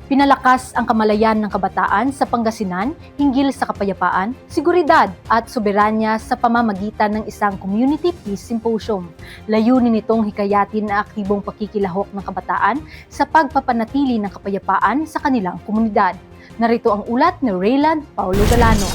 Pinalakas ang kamalayan ng kabataan sa Pangasinan hinggil sa kapayapaan, seguridad at soberanya sa pamamagitan ng isang Community Peace Symposium. Layunin nitong hikayatin na aktibong pakikilahok ng kabataan sa pagpapanatili ng kapayapaan sa kanilang komunidad. Narito ang ulat ni Rayland Paulo Galano.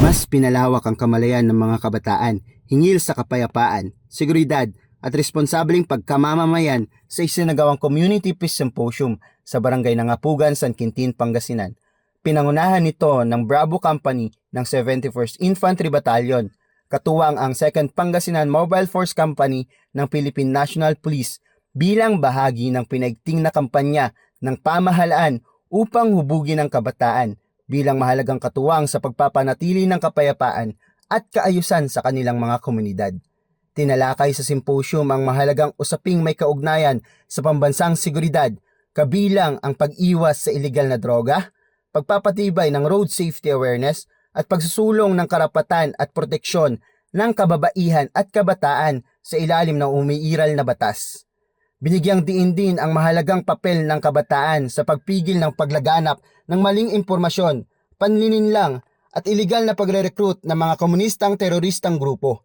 Mas pinalawak ang kamalayan ng mga kabataan hinggil sa kapayapaan, seguridad at responsableng pagkamamamayan sa isinagawang Community Peace Symposium sa Barangay Nangapugan, San Quintin, Pangasinan. Pinangunahan nito ng Bravo Company ng 71st Infantry Battalion, katuwang ang 2nd Pangasinan Mobile Force Company ng Philippine National Police bilang bahagi ng pinaigting na kampanya ng pamahalaan upang hubugin ang kabataan bilang mahalagang katuwang sa pagpapanatili ng kapayapaan at kaayusan sa kanilang mga komunidad. Tinalakay sa symposium ang mahalagang usaping may kaugnayan sa pambansang seguridad, kabilang ang pag-iwas sa iligal na droga, pagpapatibay ng road safety awareness at pagsusulong ng karapatan at proteksyon ng kababaihan at kabataan sa ilalim ng umiiral na batas. Binigyang diin din ang mahalagang papel ng kabataan sa pagpigil ng paglaganap ng maling impormasyon, panlilinlang at iligal na pagre-recruit ng mga komunistang teroristang grupo.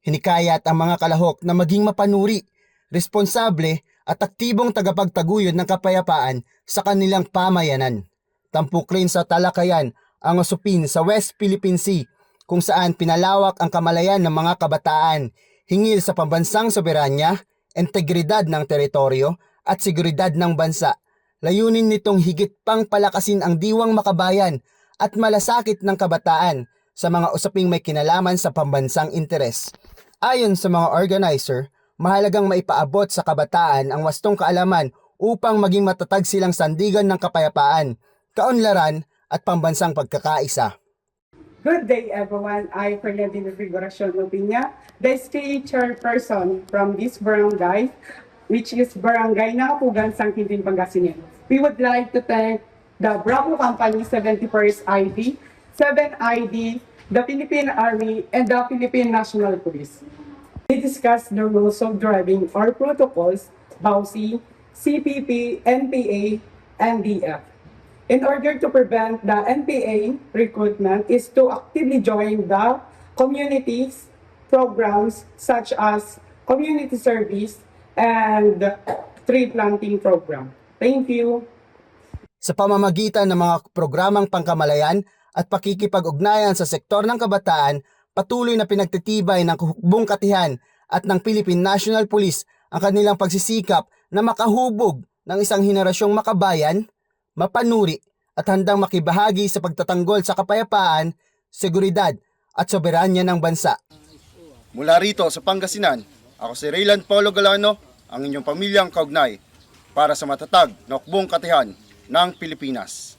Hinikayat ang mga kalahok na maging mapanuri, responsable at aktibong tagapagtaguyod ng kapayapaan sa kanilang pamayanan. Tampok rin sa talakayan ang usapin sa West Philippine Sea kung saan pinalawak ang kamalayan ng mga kabataan hinggil sa pambansang soberanya, integridad ng teritoryo at seguridad ng bansa. Layunin nitong higit pang palakasin ang diwang makabayan at malasakit ng kabataan sa mga usaping may kinalaman sa pambansang interes. Ayon sa mga organizer, mahalagang maipaabot sa kabataan ang wastong kaalaman upang maging matatag silang sandigan ng kapayapaan, kaunlaran at pambansang pagkakaisa. Good day everyone, I Fernandina Figuracion Lupinya, the SKA chairperson from this barangay, which is Barangay Nangapugan, San Quintin, Pangasinan. We would like to thank the Bravo Company 71st ID, 7 ID, the Philippine Army, and the Philippine National Police. We discussed the rules of driving or protocols, BAUSI, CPP, NPA, and DF. In order to prevent the NPA recruitment is to actively join the communities programs such as community service and tree planting program. Thank you. Sa pamamagitan ng mga programang pangkamalayan at pakikipag-ugnayan sa sektor ng kabataan, patuloy na pinagtitibay ng hukbong katihan at ng Philippine National Police ang kanilang pagsisikap na makahubog ng isang henerasyong makabayan, mapanuri at handang makibahagi sa pagtatanggol sa kapayapaan, seguridad at soberanya ng bansa. Mula rito sa Pangasinan, ako si Rayland Paulo Galano, ang inyong pamilyang kaugnay para sa matatag na hukbong katihan ng Pilipinas.